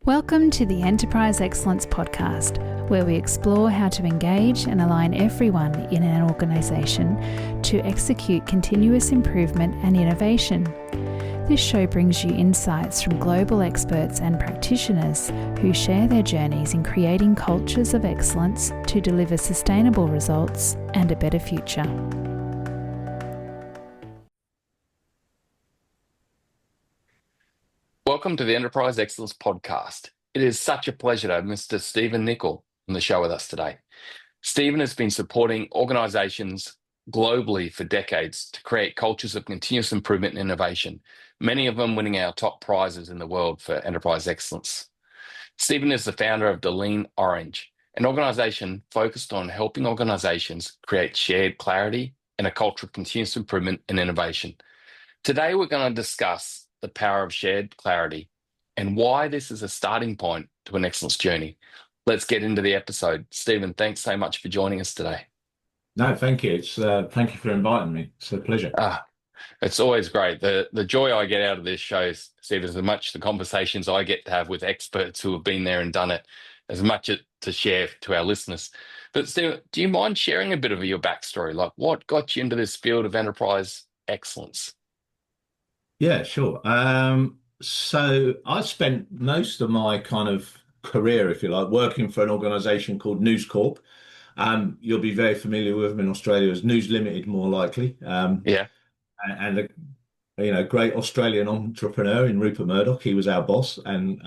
Welcome to the Enterprise Excellence Podcast, where we explore how to engage and align everyone in an organisation to execute continuous improvement and innovation. This show brings you insights from global experts and practitioners who share their journeys in creating cultures of excellence to deliver sustainable results and a better future. Welcome to the Enterprise Excellence Podcast. It is such a pleasure to have Mr. Stephen Nicoll on the show with us today. Stephen has been supporting organisations globally for decades to create cultures of continuous improvement and innovation, many of them winning our top prizes in the world for enterprise excellence. Stephen is the founder of the Lean Orange, an organisation focused on helping organisations create shared clarity and a culture of continuous improvement and innovation. Today, we're going to discuss the power of shared clarity and why this is a starting point to an excellence journey. Let's get into the episode. Stephen, thanks so much for joining us today. No, thank you. Thank you for inviting me. It's a pleasure. It's always great. The joy I get out of this show, Stephen, is as much the conversations I get to have with experts who have been there and done it, as much to share to our listeners. But Stephen, do you mind sharing a bit of your backstory? Like what got you into this field of enterprise excellence? Yeah, sure. So I spent most of my kind of career, if you like, working for an organisation called Corp. You'll be very familiar with them in Australia as News Limited, more likely. Yeah. And a great Australian entrepreneur in Rupert Murdoch. He was our boss, and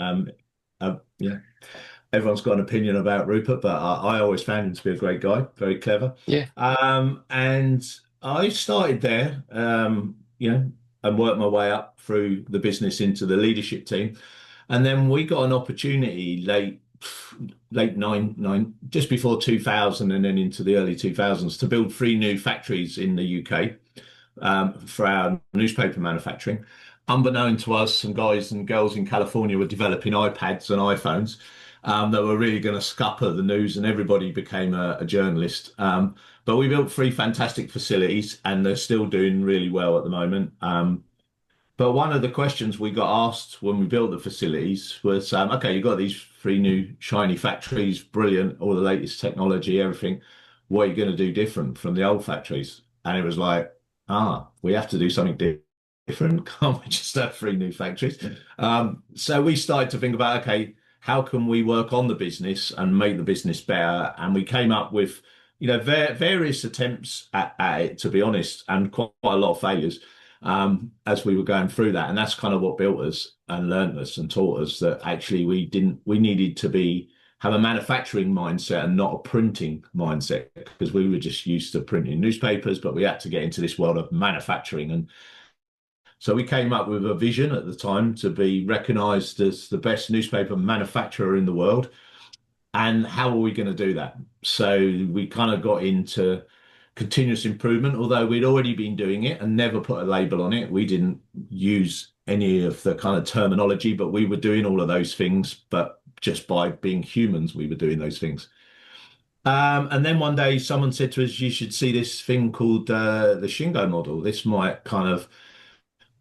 everyone's got an opinion about Rupert, but I always found him to be a great guy, very clever. Yeah. And I started there, and worked my way up through the business into the leadership team. And then we got an opportunity late just before 2000 and then into the early 2000s to build 3 new factories in the UK for our newspaper manufacturing. Unbeknown to us, some guys and girls in California were developing iPads and iPhones that were really going to scupper the news, and everybody became a journalist. But we built 3 fantastic facilities, and they're still doing really well at the moment. But one of the questions we got asked when we built the facilities was, okay, you've got these 3 new shiny factories, brilliant, all the latest technology, everything. What are you going to do different from the old factories? And it was like, we have to do something different. Can't we just have 3 new factories? So we started to think about, okay, how can we work on the business and make the business better? And we came up with various attempts at it, to be honest, and quite a lot of failures as we were going through that. And that's kind of what built us and learned us and taught us that actually we needed to have a manufacturing mindset and not a printing mindset, because we were just used to printing newspapers, but we had to get into this world of manufacturing. And so we came up with a vision at the time to be recognized as the best newspaper manufacturer in the world. And how are we going to do that? So we kind of got into continuous improvement, although we'd already been doing it and never put a label on it. We didn't use any of the kind of terminology, but we were doing all of those things. But just by being humans, we were doing those things. And then one day someone said to us, you should see this thing called the Shingo model. This might kind of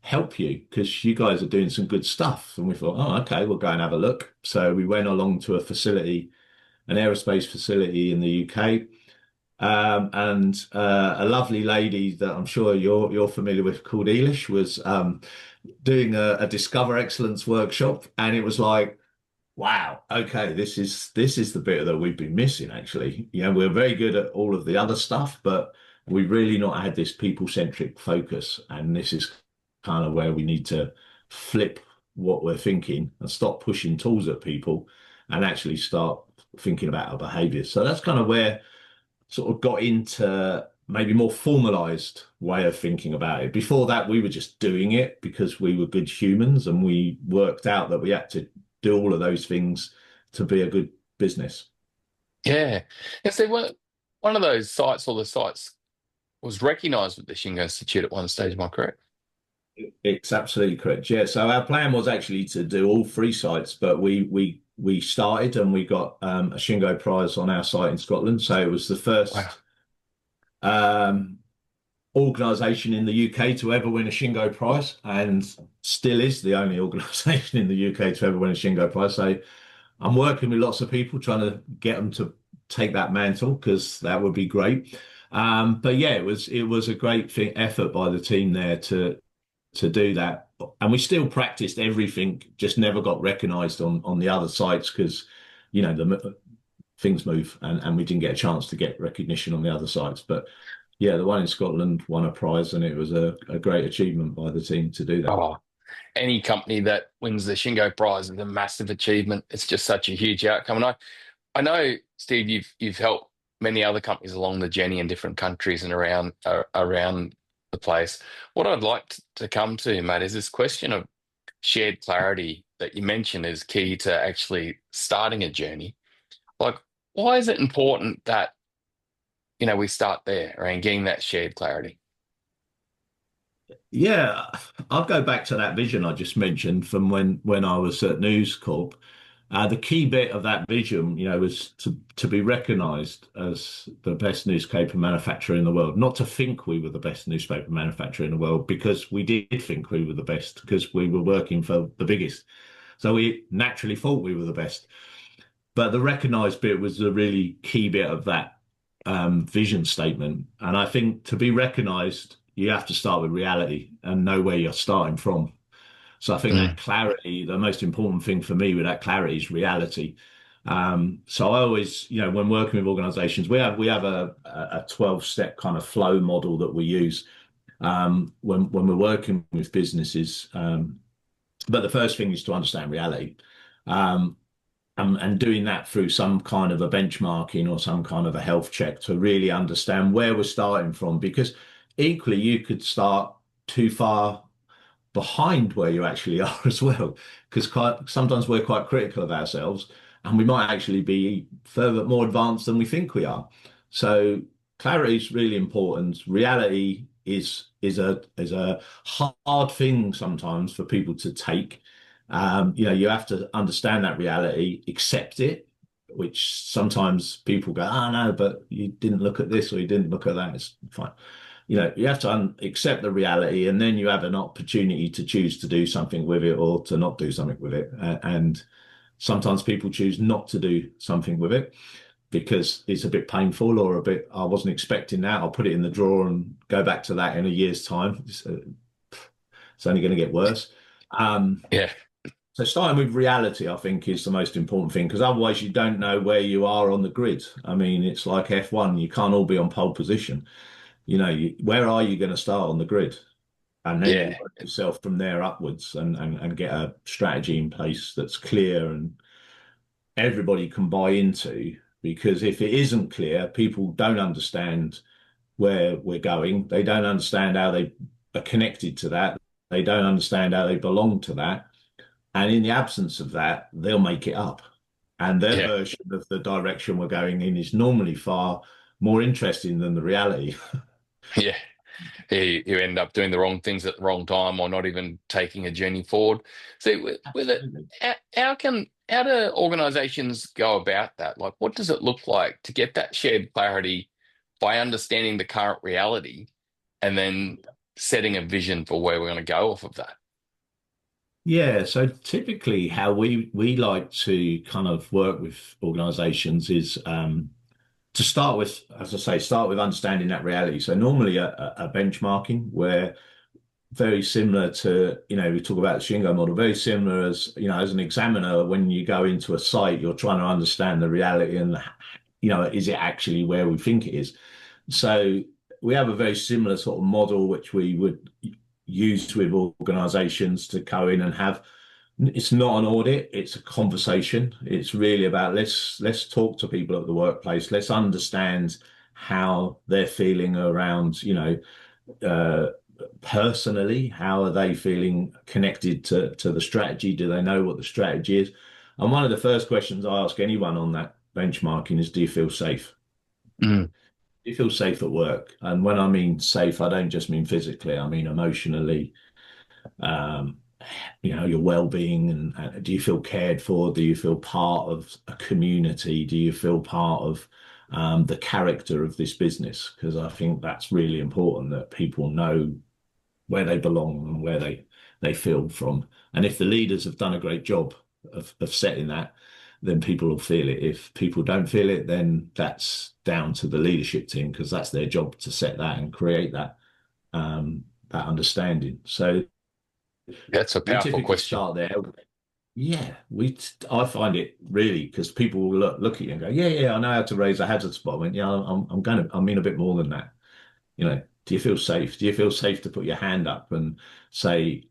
help you because you guys are doing some good stuff. And we thought, okay, we'll go and have a look. So we went along to a facility, an aerospace facility in the UK, and a lovely lady that I'm sure you're familiar with called Elish was doing a Discover Excellence workshop, and it was like, wow, okay, this is the bit that we've been missing. Actually, we're very good at all of the other stuff, but we really not had this people-centric focus, and this is kind of where we need to flip what we're thinking and stop pushing tools at people and actually start thinking about our behaviors. So that's kind of where sort of got into maybe more formalized way of thinking about it. Before that, we were just doing it because we were good humans, and we worked out that we had to do all of those things to be a good business. Yeah. And so one of those sites, or the sites, was recognized with the Shingo Institute at one stage, am I correct? It's absolutely correct. Yeah. So our plan was actually to do all 3 sites, but we started and we got a Shingo Prize on our site in Scotland. So it was the first organisation in the UK to ever win a Shingo Prize, and still is the only organisation in the UK to ever win a Shingo Prize. So I'm working with lots of people trying to get them to take that mantle, because that would be great. But yeah, it was a great effort by the team there to do that. And we still practiced everything, just never got recognised on the other sites, because the things move, and we didn't get a chance to get recognition on the other sites. But yeah, the one in Scotland won a prize, and it was a great achievement by the team to do that. Oh, any company that wins the Shingo Prize is a massive achievement. It's just such a huge outcome. And I know, Steve, you've helped many other companies along the journey in different countries and around the place. What I'd like to come to, Matt, is this question of shared clarity that you mentioned is key to actually starting a journey. Like, why is it important that we start there, right, and getting that shared clarity? Yeah, I'll go back to that vision I just mentioned from when I was at News Corp. The key bit of that vision, was to be recognised as the best newspaper manufacturer in the world. Not to think we were the best newspaper manufacturer in the world, because we did think we were the best, because we were working for the biggest. So we naturally thought we were the best. But the recognised bit was the really key bit of that vision statement. And I think to be recognised, you have to start with reality and know where you're starting from. So I think that clarity, the most important thing for me with that clarity is reality. So I always, when working with organizations, we have a 12-step kind of flow model that we use when we're working with businesses. But the first thing is to understand reality. And doing that through some kind of a benchmarking or some kind of a health check to really understand where we're starting from. Because equally, you could start too far behind where you actually are as well, because sometimes we're quite critical of ourselves, and we might actually be more advanced than we think we are. So clarity is really important. Reality is a hard thing sometimes for people to take. You have to understand that reality, accept it, which sometimes people go, "Oh no, but you didn't look at this or you didn't look at that." It's fine. You have to accept the reality, and then you have an opportunity to choose to do something with it or to not do something with it. And sometimes people choose not to do something with it because it's a bit painful or a bit, I wasn't expecting that. I'll put it in the drawer and go back to that in a year's time. It's only going to get worse. Yeah. So starting with reality, I think, is the most important thing, because otherwise you don't know where you are on the grid. I mean, it's like F1. You can't all be on pole position. Where are you going to start on the grid? And then you work yourself from there upwards and get a strategy in place that's clear and everybody can buy into. Because if it isn't clear, people don't understand where we're going. They don't understand how they are connected to that. They don't understand how they belong to that. And in the absence of that, they'll make it up. And their version of the direction we're going in is normally far more interesting than the reality. Yeah. You end up doing the wrong things at the wrong time, or not even taking a journey forward. So with it, how do organizations go about that? Like, what does it look like to get that shared clarity by understanding the current reality and then setting a vision for where we're going to go off of that? Yeah, so typically how we like to kind of work with organizations is to start with, as I say, start with understanding that reality. So normally a benchmarking where very similar to, we talk about the Shingo model, very similar as, as an examiner, when you go into a site, you're trying to understand the reality and, is it actually where we think it is? So we have a very similar sort of model, which we would use with organizations to go in and have. It's not an audit, it's a conversation. It's really about let's talk to people at the workplace. Let's understand how they're feeling around, personally, how are they feeling connected to the strategy? Do they know what the strategy is? And one of the first questions I ask anyone on that benchmarking is, do you feel safe? Mm. Do you feel safe at work? And when I mean safe, I don't just mean physically, I mean emotionally. Your well-being, and do you feel cared for? Do you feel part of a community? Do you feel part of the character of this business, because I think that's really important that people know where they belong and where they feel from. And if the leaders have done a great job of setting that, then people will feel it. If people don't feel it, then that's down to the leadership team, because that's their job to set that and create that that understanding. So That's a we powerful typically question. start there. Yeah, I find it really, because people will look at you and go, yeah, I know how to raise a hazard spot. I went, yeah, I mean a bit more than that. Do you feel safe? Do you feel safe to put your hand up and say,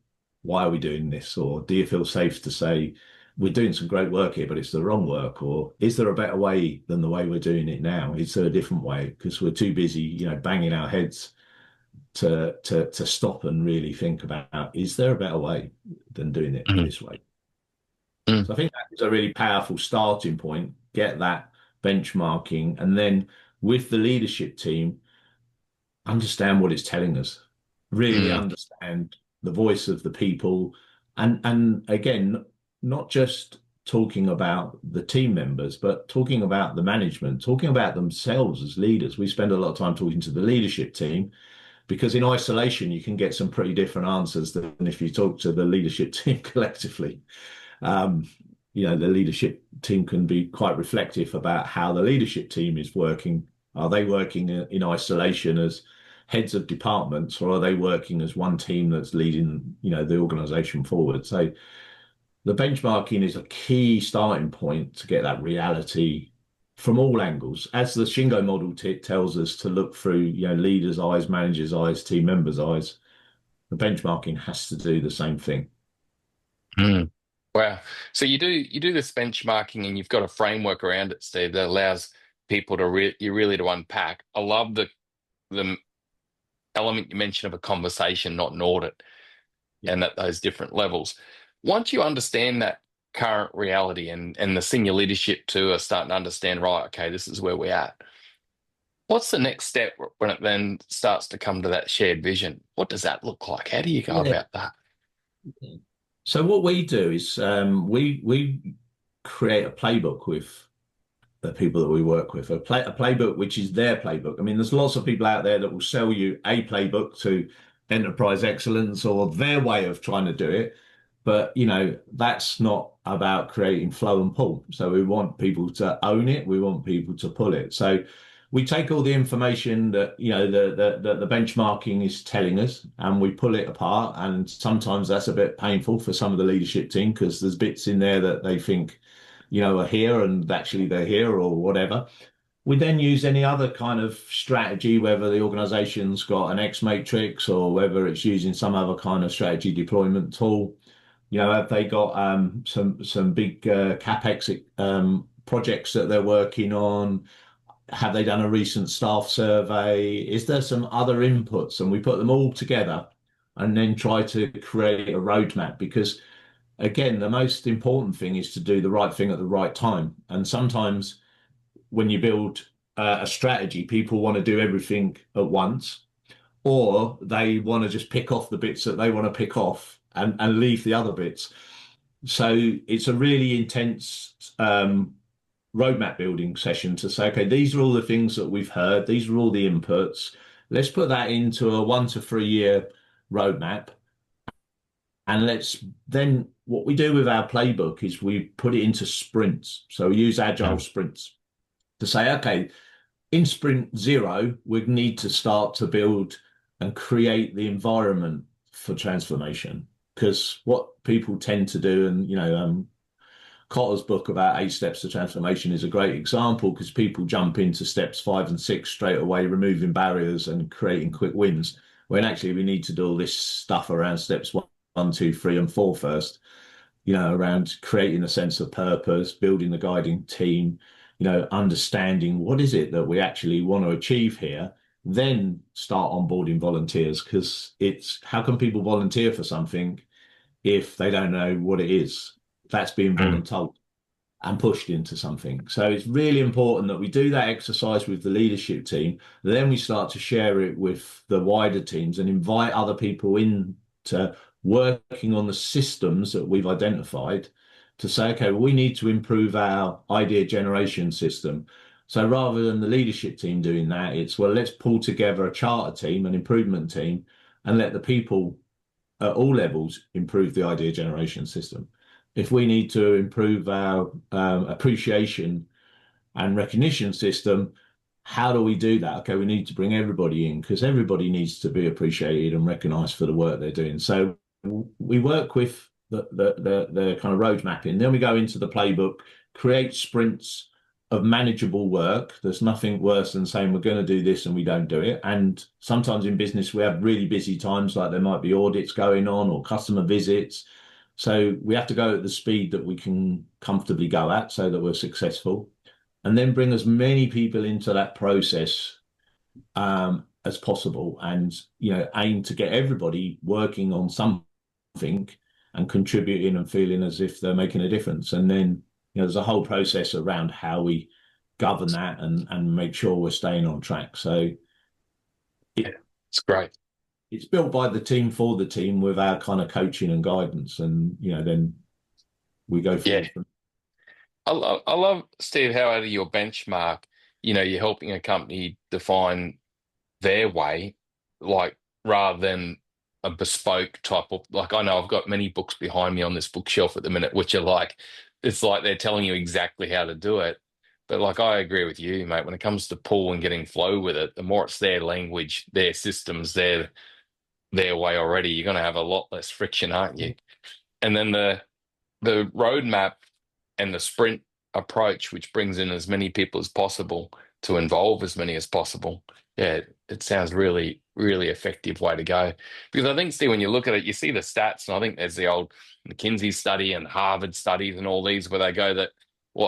why are we doing this? Or do you feel safe to say, we're doing some great work here, but it's the wrong work? Or is there a better way than the way we're doing it now? Is there a different way? Because we're too busy, banging our heads to stop and really think about, is there a better way than doing it Mm. this way? Mm. So I think that is a really powerful starting point. Get that benchmarking, and then with the leadership team, understand what it's telling us. Really Mm. understand the voice of the people, and again, not just talking about the team members, but talking about the management, talking about themselves as leaders. We spend a lot of time talking to the leadership team, because in isolation you can get some pretty different answers than if you talk to the leadership team collectively. Um, the leadership team can be quite reflective about how the leadership team is working. Are they working in isolation as heads of departments, or are they working as one team that's leading, the organization forward? So the benchmarking is a key starting point to get that reality from all angles. As the Shingo model tells us to look through, leaders' eyes, managers' eyes, team members' eyes, the benchmarking has to do the same thing. Mm. Wow. So you do this benchmarking, and you've got a framework around it, Steve, that allows people to really to unpack. I love the element you mentioned of a conversation, not an audit, Yeah. and at those different levels. Once you understand that current reality, and the senior leadership too are starting to understand, right, okay, this is where we're at. What's the next step when it then starts to come to that shared vision? What does that look like? How do you go Yeah. about that? So what we do is we create a playbook with the people that we work with, a playbook which is their playbook. I mean, there's lots of people out there that will sell you a playbook to enterprise excellence or their way of trying to do it, but that's not about creating flow and pull. So we want people to own it. We want people to pull it. So we take all the information that the benchmarking is telling us, and we pull it apart. And sometimes that's a bit painful for some of the leadership team, because there's bits in there that they think are here, and actually they're here, or whatever. We then use any other kind of strategy, whether the organization's got an X matrix or whether it's using some other kind of strategy deployment tool. Have they got some big capex projects that they're working on? Have they done a recent staff survey? Is there some other inputs? And we put them all together and then try to create a roadmap, because again, the most important thing is to do the right thing at the right time. And sometimes when you build a strategy, people want to do everything at once, or they want to just pick off the bits that they want to pick off and leave the other bits. So it's a really intense roadmap building session to say, okay, these are all the things that we've heard. These are all the inputs. Let's put that into a 1 to 3 year roadmap. And then what we do with our playbook is we put it into sprints. So we use agile sprints to say, okay, in sprint 0, we need to start to build and create the environment for transformation. Because what people tend to do, and Kotter's book about 8 steps to transformation is a great example, because people jump into steps 5 and 6 straight away, removing barriers and creating quick wins, when actually we need to do all this stuff around steps 1, 2, 3, and 4 first, around creating a sense of purpose, building the guiding team, understanding what is it that we actually want to achieve here, then start onboarding volunteers, because it's how can people volunteer for something if they don't know what it is? That's being voluntold and pushed into something. So it's really important that we do that exercise with the leadership team. Then we start to share it with the wider teams and invite other people in to working on the systems that we've identified, to say, okay, well, we need to improve our idea generation system. So rather than the leadership team doing that, it's, well, let's pull together a charter team, an improvement team, and let the people at all levels improve the idea generation system. If we need to improve our appreciation and recognition system, how do we do that? Okay, we need to bring everybody in, because everybody needs to be appreciated and recognized for the work they're doing. So we work with the kind of road mapping. Then we go into the playbook, create sprints of manageable work. There's nothing worse than saying we're going to do this and we don't do it. And sometimes in business, we have really busy times, like there might be audits going on or customer visits. So we have to go at the speed that we can comfortably go at so that we're successful, and then bring as many people into that process as possible, and aim to get everybody working on something and contributing and feeling as if they're making a difference. And then there's a whole process around how we govern that and make sure we're staying on track. So it's great. It's built by the team for the team with our kind of coaching and guidance, and then we go forward. Yeah. I love, Steve, how out of your benchmark, you're helping a company define their way, like rather than a bespoke type of, like, I know I've got many books behind me on this bookshelf at the minute, which are like, it's like they're telling you exactly how to do it. But like, I agree with you, mate, when it comes to pull and getting flow with it, the more it's their language, their systems, their way already, you're going to have a lot less friction, aren't you? And then the roadmap and the sprint approach, which brings in as many people as possible to involve as many as possible. Yeah, it sounds really, really effective way to go. Because I think, Steve, when you look at it, you see the stats, and I think there's the old McKinsey study and Harvard studies and all these where they go that,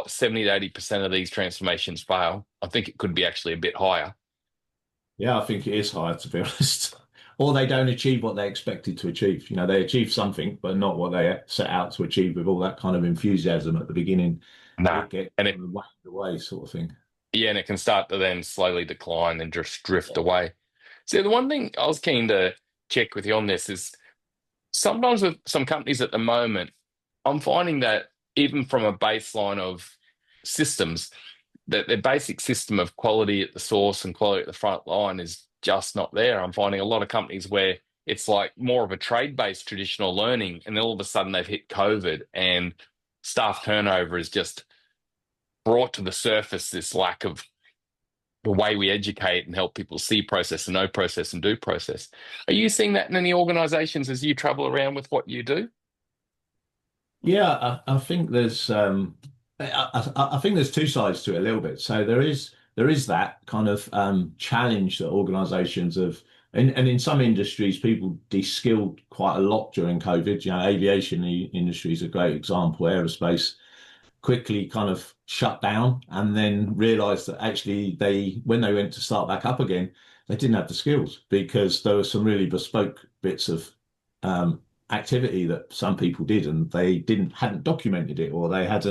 70 to 80% of these transformations fail. I think it could be actually a bit higher. Yeah, I think it is higher, to be honest. Or they don't achieve what they expected to achieve. They achieve something, but not what they set out to achieve with all that kind of enthusiasm at the beginning. Nah. And it whacked away, sort of thing. Yeah, and it can start to then slowly decline and just drift away. So the one thing I was keen to check with you on this is sometimes with some companies at the moment, I'm finding that even from a baseline of systems, that their basic system of quality at the source and quality at the front line is just not there. I'm finding a lot of companies where it's like more of a trade-based traditional learning, and then all of a sudden they've hit COVID and staff turnover is just brought to the surface this lack of the way we educate and help people see process and know process and do process. Are you seeing that in any organizations as you travel around with what you do? Yeah, I think there's I think there's two sides to it a little bit. So there is that kind of challenge that organizations have, and in some industries, people de-skilled quite a lot during COVID. Aviation industry is a great example. Aerospace quickly kind of shut down, and then realized that actually when they went to start back up again, they didn't have the skills, because there were some really bespoke bits of activity that some people did, and they hadn't documented it, or it had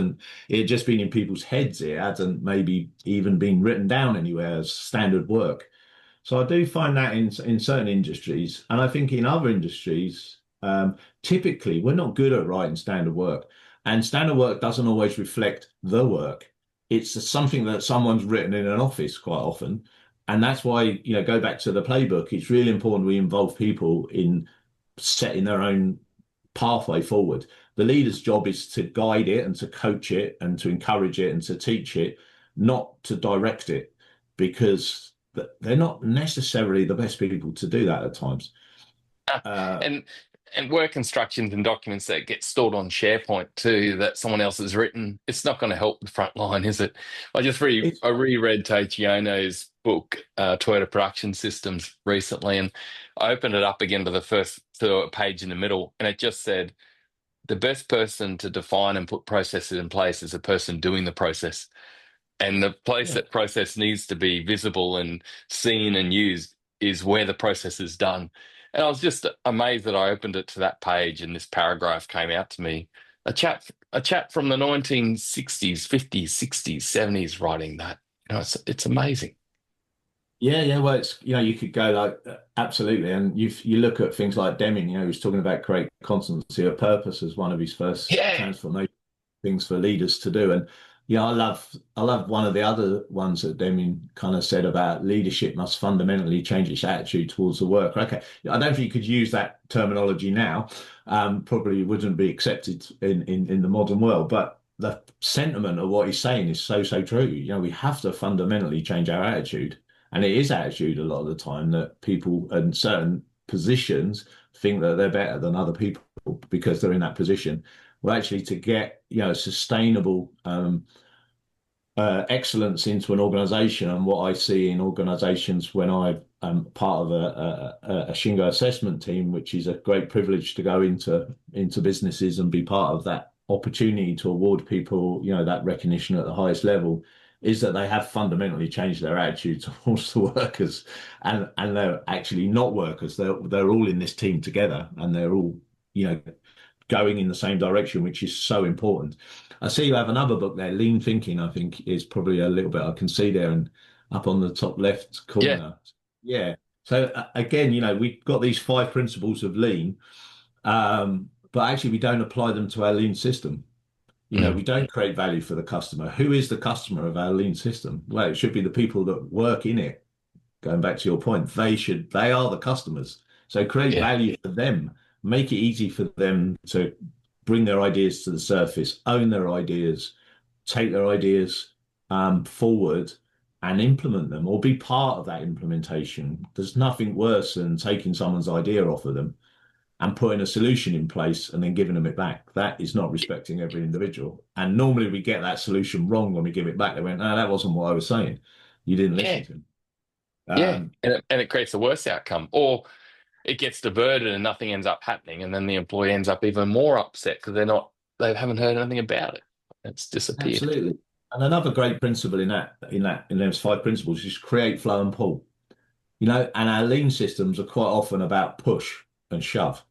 just been in people's heads. It hadn't maybe even been written down anywhere as standard work. So I do find that in certain industries, and I think in other industries, typically we're not good at writing standard work. And standard work doesn't always reflect the work. It's something that someone's written in an office quite often. And that's why, go back to the playbook, it's really important we involve people in setting their own pathway forward. The leader's job is to guide it and to coach it and to encourage it and to teach it, not to direct it, because they're not necessarily the best people to do that at times. And work instructions and documents that get stored on SharePoint too, that someone else has written, it's not going to help the front line, is it? I reread Taichiono's book, Toyota Production Systems, recently, and I opened it up again to the first page in the middle, and it just said, the best person to define and put processes in place is the person doing the process. And the place that process needs to be visible and seen and used is where the process is done. And I was just amazed that I opened it to that page and this paragraph came out to me. A chap from the 1960s, 50s, 60s, 70s writing that. It's amazing. Yeah. Well, it's, you could go like, absolutely. And you look at things like Deming, he was talking about create constancy of purpose as one of his first transformation things for leaders to do. And, Yeah, I love one of the other ones that Deming kind of said about leadership must fundamentally change its attitude towards the work. Okay, I don't think you could use that terminology now. Probably wouldn't be accepted in the modern world, but the sentiment of what he's saying is so true. We have to fundamentally change our attitude, and it is attitude a lot of the time that people in certain positions think that they're better than other people because they're in that position. Well, actually, to get sustainable excellence into an organization, and what I see in organizations when I'm part of a Shingo assessment team, which is a great privilege to go into businesses and be part of that opportunity to award people that recognition at the highest level, is that they have fundamentally changed their attitude towards the workers, and they're actually not workers. They're all in this team together, and they're all going in the same direction, which is so important. I see you have another book there, Lean Thinking, I think is probably a little bit I can see there and up on the top left corner. Yeah. So again, we've got these 5 principles of lean, but actually we don't apply them to our lean system. We don't create value for the customer. Who is the customer of our lean system? Well, it should be the people that work in it. Going back to your point, they are the customers. So create value for them. Make it easy for them to bring their ideas to the surface, own their ideas, take their ideas forward and implement them, or be part of that implementation. There's nothing worse than taking someone's idea off of them and putting a solution in place and then giving them it back. That is not respecting every individual. And normally we get that solution wrong when we give it back. They went, no, that wasn't what I was saying. You didn't listen to me. And it creates a worse outcome, or it gets diverted and nothing ends up happening, and then the employee ends up even more upset because they haven't heard anything about it. It's disappeared. Absolutely. And another great principle in those 5 principles is create flow and pull. And our lean systems are quite often about push and shove.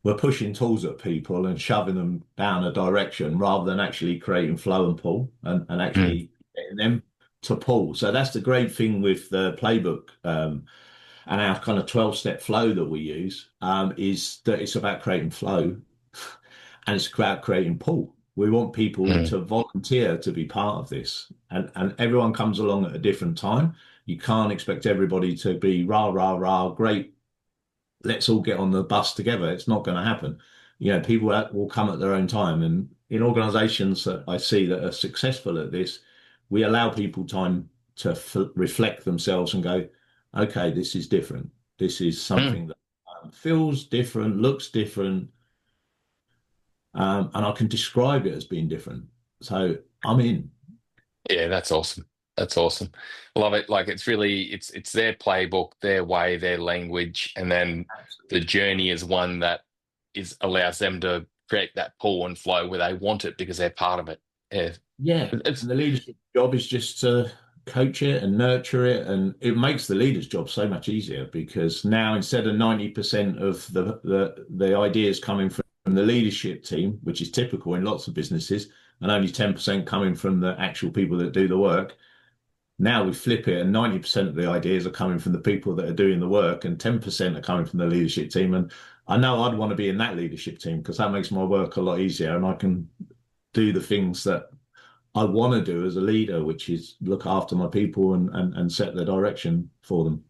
We're pushing tools at people and shoving them down a direction rather than actually creating flow and pull and actually getting them to pull. So that's the great thing with the Playbook and our kind of 12-step flow that we use, is that it's about creating flow and it's about creating pull. We want people to volunteer to be part of this, and everyone comes along at a different time. You can't expect everybody to be rah, rah, rah, great, let's all get on the bus together. It's not going to happen. People will come at their own time. And in organizations that I see that are successful at this, we allow people time to reflect themselves and go, okay, this is different. This is something that feels different, looks different, and I can describe it as being different. So I'm in. Yeah, that's awesome. That's awesome. Love it. Like it's their playbook, their way, their language, and then the journey is one that allows them to create that pull and flow where they want it because they're part of it. Yeah. The leadership job is just to coach it and nurture it, and it makes the leader's job so much easier, because now instead of 90% of the ideas coming from the leadership team, which is typical in lots of businesses, and only 10% coming from the actual people that do the work, now we flip it and 90% of the ideas are coming from the people that are doing the work and 10% are coming from the leadership team. And I know I'd want to be in that leadership team because that makes my work a lot easier, and I can do the things that I want to do as a leader, which is look after my people and set the direction for them.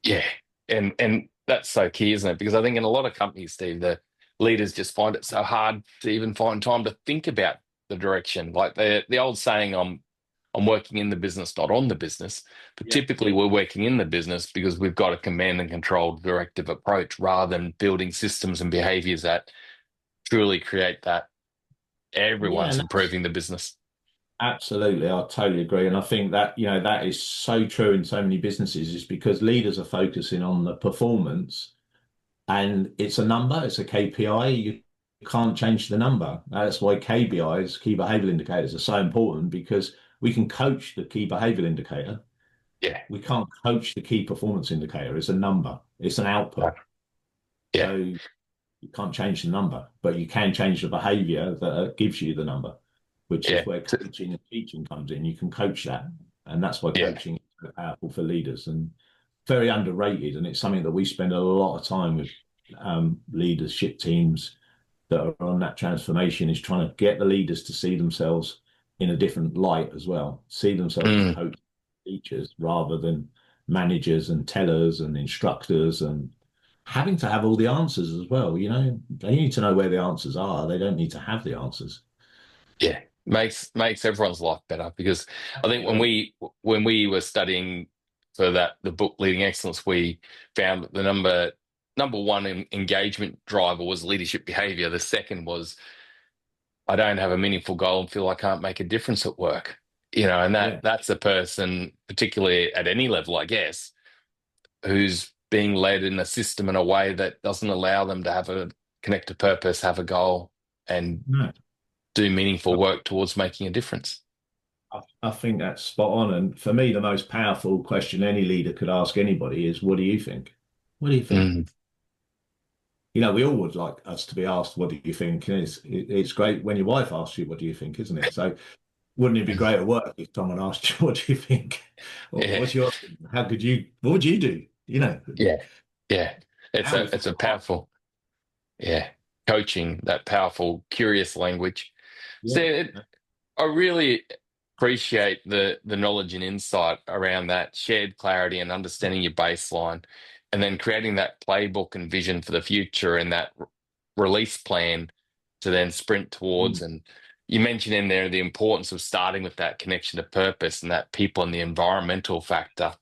Yeah. And that's so key, isn't it? Because I think in a lot of companies, Steve, the leaders just find it so hard to even find time to think about the direction. Like the old saying, I'm working in the business, not on the business. But typically we're working in the business because we've got a command and control directive approach rather than building systems and behaviors that truly create that everyone's improving the business. Absolutely. I totally agree. And I think that, that is so true in so many businesses, is because leaders are focusing on the performance, and it's a number, it's a KPI. You can't change the number. That's why KBIs, key behavioral indicators, are so important, because we can coach the key behavioral indicator. Yeah. We can't coach the key performance indicator. It's a number. It's an output. Yeah. So you can't change the number, but you can change the behavior that gives you the number, which is where coaching and teaching comes in. You can coach that. And that's why coaching is so powerful for leaders and very underrated. And it's something that we spend a lot of time with leadership teams that are on that transformation, is trying to get the leaders to see themselves in a different light as well, see themselves as Mm, coach teachers rather than managers and tellers and instructors, and having to have all the answers as well. They need to know where the answers are. They don't need to have the answers. yeah, makes everyone's life better because I think when Absolutely. we were studying for the book Leading Excellence, we found that the number one engagement driver was leadership behavior. The second was I don't have a meaningful goal and feel I can't make a difference at work. And Yeah. that's a person, particularly at any level, I guess, who's being led in a system in a way that doesn't allow them to have a connect to purpose, have a goal, and No. do meaningful work towards making a difference. I think that's spot on. And for me, the most powerful question any leader could ask anybody is, what do you think? What do you think? Mm, We all would like us to be asked, what do you think? And it's great when your wife asks you, what do you think, isn't it? So wouldn't it be great at work if someone asked you, what do you think? Or yeah, what's your, what would you do? yeah, yeah. It's How a is it's it? a powerful, yeah, coaching, that powerful, curious language. Yeah. See, I really appreciate the knowledge and insight around that shared clarity and understanding your baseline, and then creating that playbook and vision for the future and that release plan to then sprint towards. Mm. And you mentioned in there the importance of starting with that connection to purpose and that people and the environmental factor,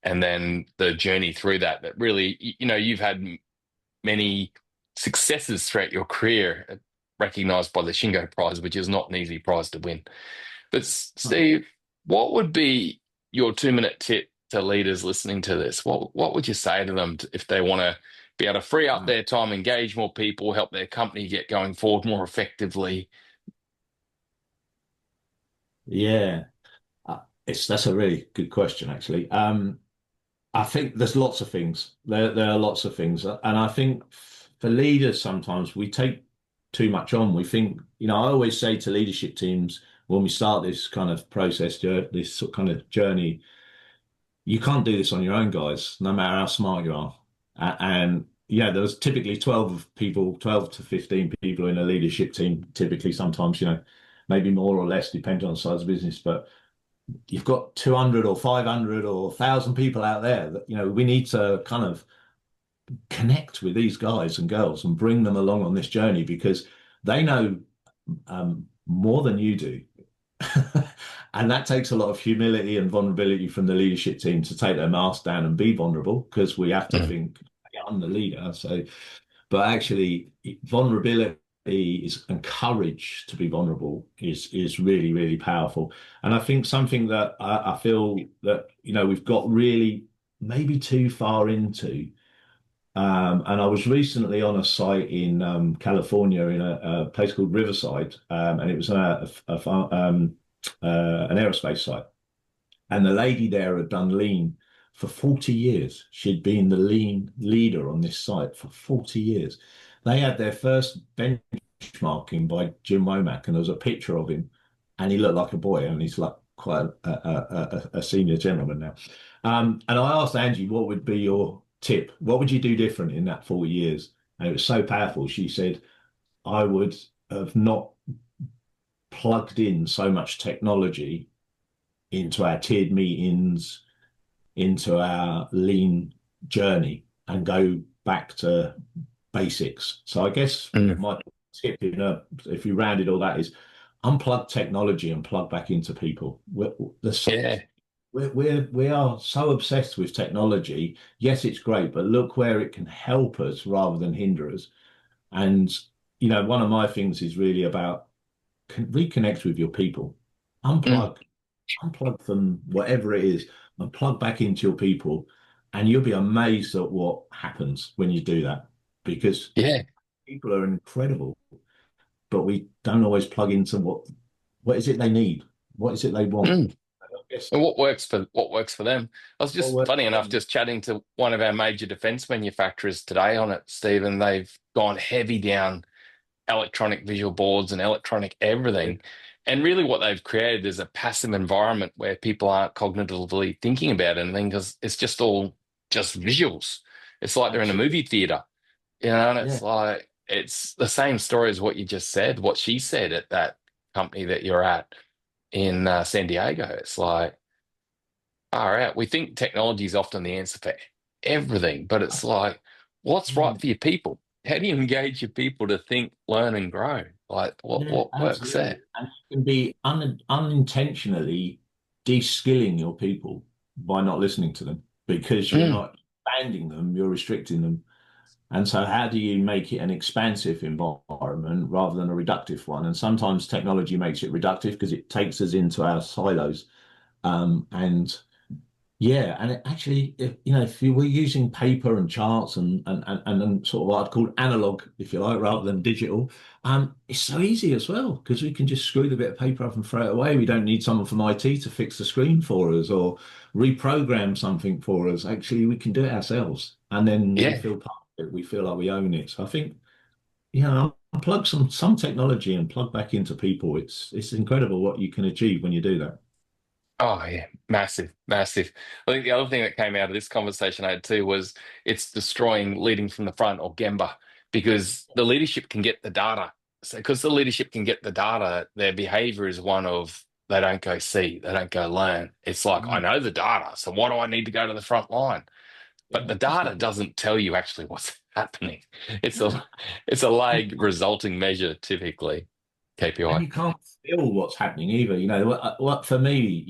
and then the journey through that. That really, you've had many successes throughout your career, recognized by the Shingo Prize, which is not an easy prize to win. But Steve, what would be your 2-minute tip to leaders listening to this? What would you say to them if they want to be able to free up their time, engage more people, help their company get going forward more effectively? Yeah. That's a really good question, actually. I think there's lots of things. There are lots of things, and I think for leaders sometimes we take too much on. We think, I always say to leadership teams when we start this kind of process, this sort of kind of journey, you can't do this on your own, guys, no matter how smart you are. And yeah, there's typically 12 people, 12 to 15 people in a leadership team, typically, sometimes, maybe more or less, depending on the size of the business. But you've got 200 or 500 or 1,000 people out there that, we need to kind of connect with these guys and girls and bring them along on this journey because they know more than you do. And that takes a lot of humility and vulnerability from the leadership team to take their mask down and be vulnerable, because we have to Mm. think, yeah, I'm the leader. So, but actually, vulnerability is and courage to be vulnerable is really, really powerful. And I think something that I feel that we've got really maybe too far into. And I was recently on a site in California in a place called Riverside, and it was an aerospace site. And the lady there had done lean for 40 years. She'd been the lean leader on this site for 40 years. They had their first benchmarking by Jim Womack, and there was a picture of him, and he looked like a boy, and he's like quite a senior gentleman now. And I asked Angie, what would be your tip? What would you do different in that 40 years? And it was so powerful. She said, I would have not plugged in so much technology into our tiered meetings, into our lean journey, and go back to basics. So I guess Mm. my tip, if you rounded all that, is unplug technology and plug back into people. Yeah. We are so obsessed with technology. Yes, it's great, but look where it can help us rather than hinder us. And one of my things is really about reconnect with your people, Mm. unplug, unplug from whatever it is, and plug back into your people, and you'll be amazed at what happens when you do that. Because Yeah. people are incredible, but we don't always plug into what is it they need, what is it they want. Mm. I guess And what works for them? I was what just works funny for enough them. just chatting to one of our major defense manufacturers today on it, Steve, and they've gone heavy down electronic visual boards and electronic Yeah, everything. And really what they've created is a passive environment where people aren't cognitively thinking about anything because it's just all just visuals. It's like they're in a absolutely. movie theater, and Yeah, it's like it's the same story as what you just said, what she said at that company that you're at. in San Diego. It's like, all right, we think technology is often the answer for everything, but it's like, what's right Yeah, for your people? How do you engage your people to think, learn, and grow? Like, yeah, what works there? absolutely. And you can be unintentionally de-skilling your people by not listening to them because you're Mm, not expanding them, you're restricting them. And so, how do you make it an expansive environment rather than a reductive one? And sometimes technology makes it reductive because it takes us into our silos. And yeah, and it actually, if you were using paper and charts and sort of what I'd call analog, if you like, rather than digital, it's so easy as well because we can just screw the bit of paper up and throw it away. We don't need someone from IT to fix the screen for us or reprogram something for us. Actually, we can do it ourselves, and then we yeah. feel part of it. We feel like we own it. So I think, unplug some technology and plug back into people. It's incredible what you can achieve when you do that. Oh yeah, massive, massive. I think the other thing that came out of this conversation I had too was it's destroying leading from the front or Gemba because the leadership can get the data. So because the leadership can get the data, their behavior is one of they don't go see, they don't go learn. It's like I Mm. know the data, so why do I need to go to the front line? But Yeah, the that's data right. doesn't tell you actually what's happening. It's Yeah. a lag resulting measure typically, And KPI. you can't feel what's happening either. What for me,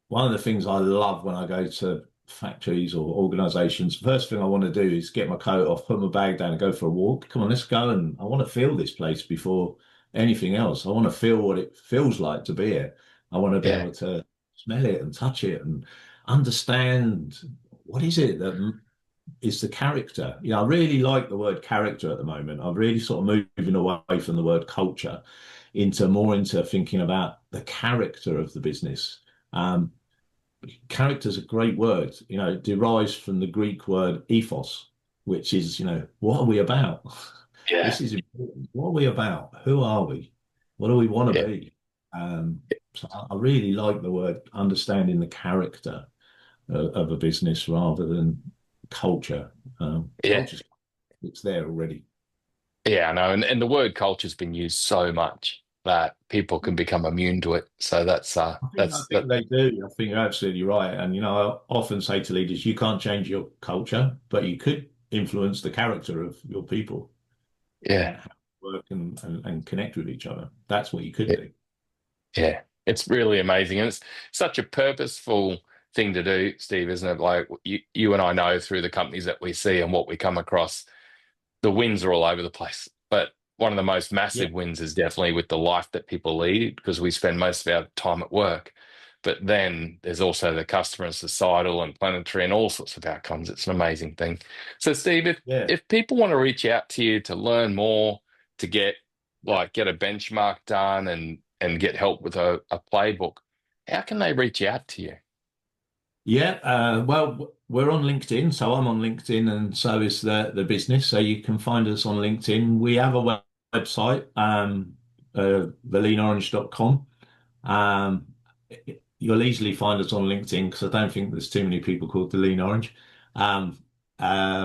one of the things I love when I go to factories or organizations, first thing I want to do is get my coat off, put my bag down and go for a walk. Come on, let's go. And I want to feel this place before anything else. I want to feel what it feels like to be here. I want to be Yeah, able to smell it and touch it and understand what is it that is the character. I really like the word character at the moment. I'm really sort of moving away from the word culture into thinking about the character of the business. Um, Character is a great word. It derives from the Greek word ethos, which is, what are we about? yeah, This is important. What are we about? Who are we? What do we want to yeah, be? So I really like the word understanding the character of a business rather than culture. yeah. Culture, it's there already. Yeah, I know. And the word culture's been used so much that people can become immune to it. So I that's think that. they do. I think you're absolutely right. And I often say to leaders, you can't change your culture, but you could influence the character of your people Yeah, and how they work and connect with each other. That's what you could yeah, do. yeah. It's really amazing. And it's such a purposeful thing to do, Steve, isn't it? Like you and I know through the companies that we see and what we come across, the wins are all over the place. But one of the most Yeah, massive wins is definitely with the life that people lead because we spend most of our time at work. But then there's also the customer and societal and planetary and all sorts of outcomes. It's an amazing thing. So, Steve, yeah. if people want to reach out to you to learn more, to get a benchmark done and get help with a playbook, how can they reach out to you? Yeah, well, we're on LinkedIn, so I'm on LinkedIn, and so is the business. So you can find us on LinkedIn. We have a website, theleanorange.com. Um, you'll easily find us on LinkedIn because I don't think there's too many people called the Lean Orange. Um,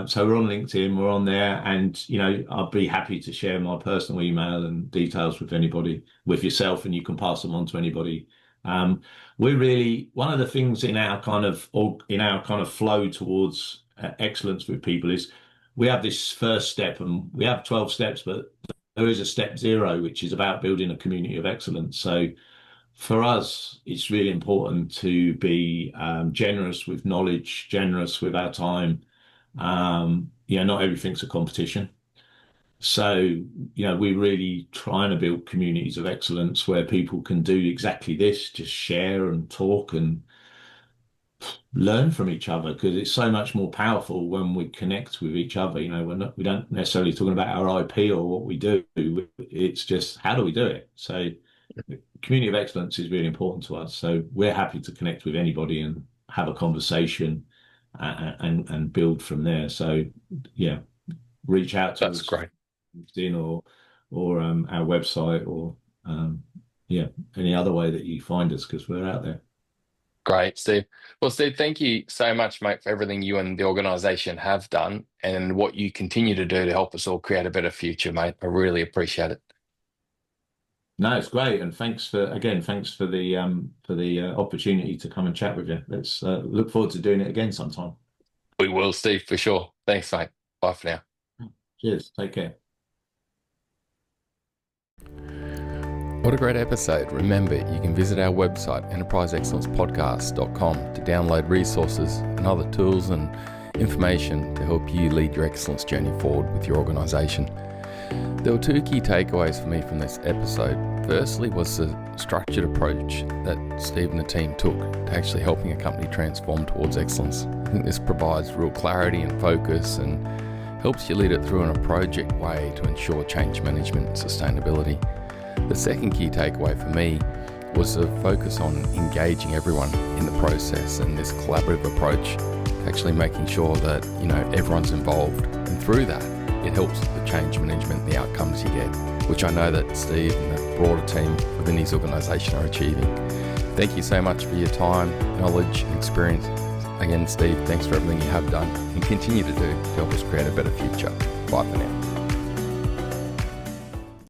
so we're on LinkedIn, we're on there, and I'll be happy to share my personal email and details with anybody, with yourself, and you can pass them on to anybody. Um, we're really one of the things in our kind of or in our kind of flow towards excellence with people is we have this first step, and we have 12 steps, but there is a step zero, which is about building a community of excellence. So for us, it's really important to be generous with knowledge, generous with our time. Not everything's a competition. So, we're really trying to build communities of excellence where people can do exactly this, just share and talk and learn from each other because it's so much more powerful when we connect with each other. We don't necessarily talking about our IP or what we do. It's just how do we do it? So community of excellence is really important to us. So we're happy to connect with anybody and have a conversation and build from there. So yeah, reach out to That's us, great. LinkedIn or our website or um, yeah, any other way that you find us because we're out there. Great, Steve. Well, Steve, thank you so much, mate, for everything you and the organization have done and what you continue to do to help us all create a better future, mate. I really appreciate it. No, it's great, and thanks for the opportunity to come and chat with you. Let's look forward to doing it again sometime. We will, Steve, for sure. Thanks, mate. Bye for now. Cheers. Take care. What a great episode. Remember, you can visit our website, enterpriseexcellencepodcast.com, to download resources and other tools and information to help you lead your excellence journey forward with your organisation. There were two key takeaways for me from this episode. Firstly was the structured approach that Steve and the team took to actually helping a company transform towards excellence. I think this provides real clarity and focus and helps you lead it through in a project way to ensure change management and sustainability. The second key takeaway for me was the focus on engaging everyone in the process and this collaborative approach, actually making sure that everyone's involved, and through that it helps with the change management, the outcomes you get, which I know that Steve and the broader team within his organisation are achieving. Thank you so much for your time, knowledge and experience. Again, Steve, thanks for everything you have done and continue to do to help us create a better future. Bye for now.